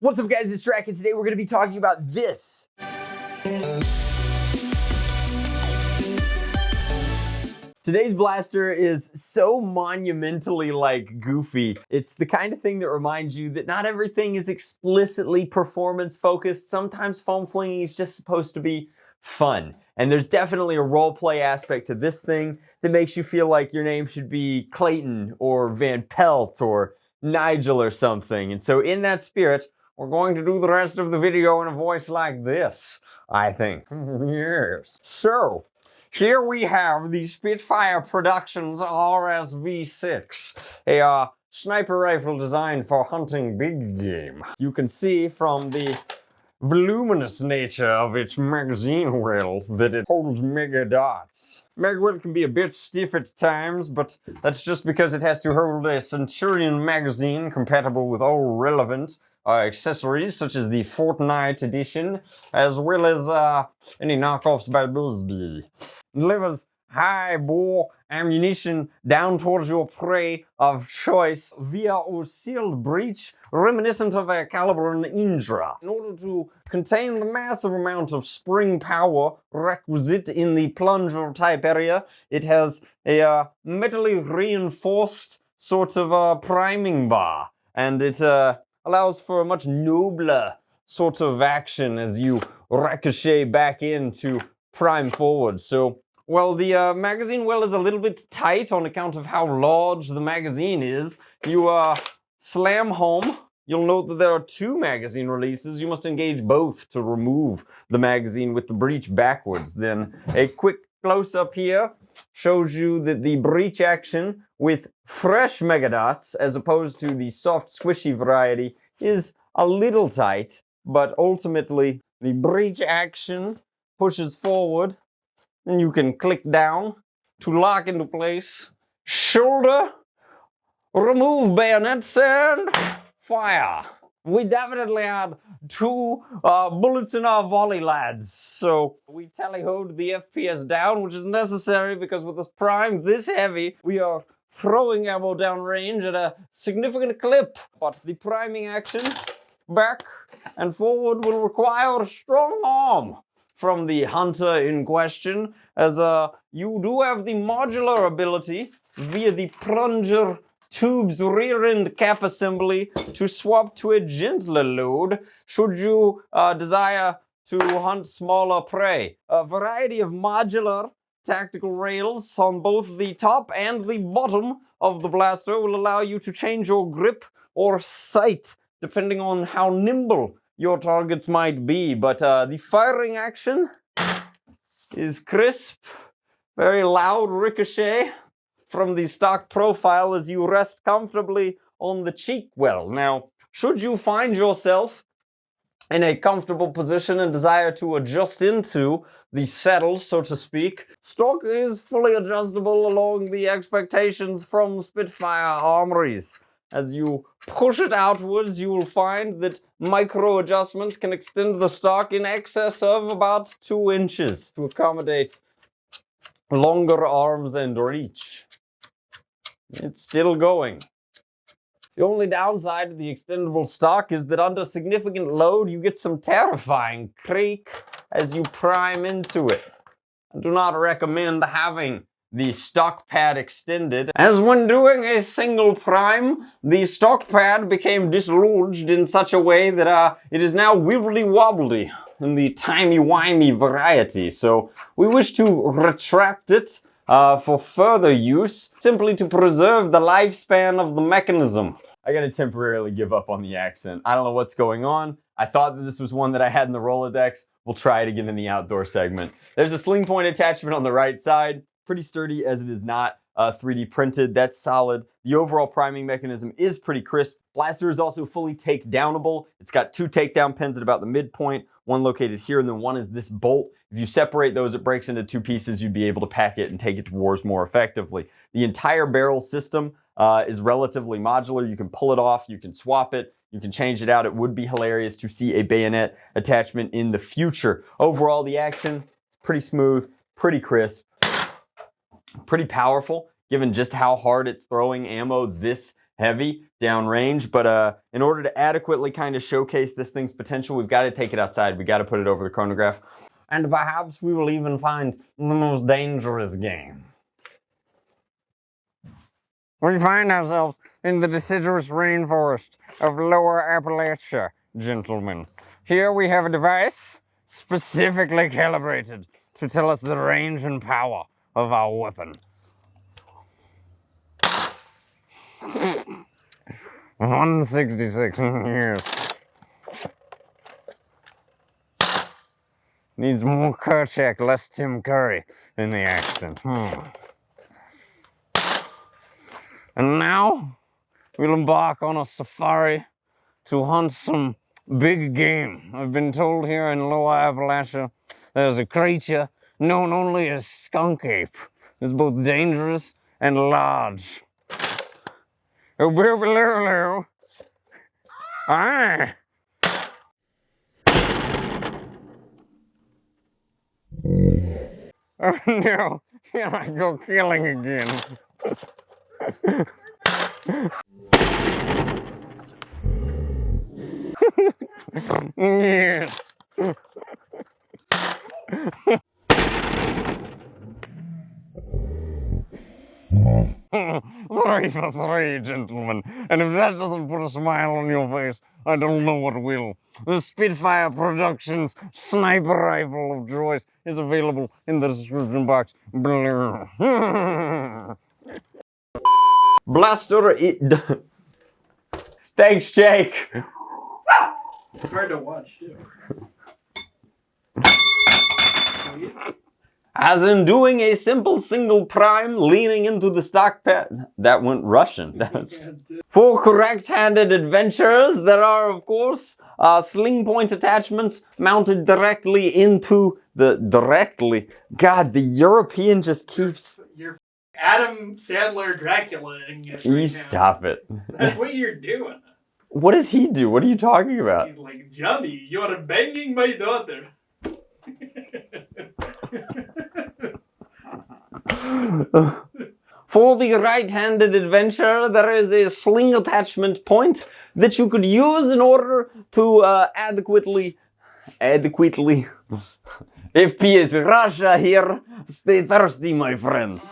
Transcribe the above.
What's up guys, it's Drac, and today we're going to be talking about this. Today's blaster is so monumentally goofy. It's the kind of thing that reminds you that not everything is explicitly performance focused. Sometimes foam flinging is just supposed to be fun. And there's definitely a role play aspect to this thing that makes you feel like your name should be Clayton or Van Pelt or Nigel or something. And so in that spirit, we're going to do the rest of the video in a voice like this, I think. Yes. So, here we have the SpitfireProducts RSV6, a sniper rifle designed for hunting big game. You can see from the voluminous nature of its magazine well that it holds mega dots. Mag well can be a bit stiff at times, but that's just because it has to hold a Centurion magazine compatible with all relevant accessories such as the Fortnite edition, as well as any knockoffs by Busby. Delivers high bore ammunition down towards your prey of choice via a sealed breech reminiscent of a caliber in Indra. In order to contain the massive amount of spring power requisite in the plunger type area, it has a metally reinforced sort of priming bar, and it allows for a much nobler sort of action as you ricochet back in to prime forward. So, well, the magazine well is a little bit tight on account of how large the magazine is. You slam home. You'll note that there are two magazine releases. You must engage both to remove the magazine with the breech backwards. Then a quick close-up here shows you that the breech action with fresh megadots, as opposed to the soft squishy variety, is a little tight, but ultimately the breech action pushes forward, and you can click down to lock into place, shoulder, remove bayonets, and fire. We definitely had two bullets in our volley, lads. So we tally-hoed the FPS down, which is necessary because with this prime this heavy, we are throwing ammo down range at a significant clip. But the priming action back and forward will require a strong arm from the hunter in question, as you do have the modular ability via the plunger tube's rear end cap assembly to swap to a gentler load should you desire to hunt smaller prey. A variety of modular tactical rails on both the top and the bottom of the blaster will allow you to change your grip or sight depending on how nimble your targets might be. But the firing action is crisp, very loud ricochet from the stock profile as you rest comfortably on the cheek well. Now, should you find yourself in a comfortable position and desire to adjust into the saddle, so to speak, stock is fully adjustable along the expectations from Spitfire armories. As you push it outwards, you will find that micro adjustments can extend the stock in excess of about 2 inches to accommodate longer arms and reach. It's still going. The only downside to the extendable stock is that under significant load, you get some terrifying creak as you prime into it. I do not recommend having the stock pad extended, as when doing a single prime, the stock pad became dislodged in such a way that it is now wibbly-wobbly in the timey-wimey variety. So we wish to retract it for further use, simply to preserve the lifespan of the mechanism. I gotta temporarily give up on the accent. I don't know what's going on. I thought that this was one that I had in the Rolodex. We'll try it again in the outdoor segment. There's a sling point attachment on the right side. Pretty sturdy as it is not 3D printed. That's solid. The overall priming mechanism is pretty crisp. Blaster is also fully takedownable. It's got 2 takedown pins at about the midpoint, one located here and then one is this bolt. If you separate those, it breaks into 2 pieces. You'd be able to pack it and take it to wars more effectively. The entire barrel system is relatively modular. You can pull it off, you can swap it, you can change it out. It would be hilarious to see a bayonet attachment in the future. Overall, the action, pretty smooth, pretty crisp, pretty powerful, given just how hard it's throwing ammo. This heavy downrange, but in order to adequately kind of showcase this thing's potential, we've got to take it outside. We got to put it over the chronograph. And perhaps we will even find the most dangerous game. We find ourselves in the deciduous rainforest of Lower Appalachia, gentlemen. Here we have a device specifically calibrated to tell us the range and power of our weapon. 166 years. Needs more Kerchak, less Tim Curry in the accent. And now, we'll embark on a safari to hunt some big game. I've been told here in Lower Appalachia, there's a creature known only as skunk ape. It's both dangerous and large. Oh, aye. Oh no, here I go killing again. Yes. 3 for 3, gentlemen. And if that doesn't put a smile on your face, I don't know what will. The SpitfireProducts sniper rifle of choice is available in the description box below. Blaster Thanks, Jake. It's hard to watch, too. As in doing a simple single prime, leaning into the stock pad. That went Russian. For correct-handed adventurers, there are, of course, sling point attachments mounted directly into the... God, the European just keeps... You're Adam Sandler Dracula-ing it You right stop it. That's what you're doing. What does he do? What are you talking about? He's like, Johnny, you're banging my daughter. For the right-handed adventurer, there is a sling attachment point that you could use in order to adequately... If P is Russia here, stay thirsty, my friends.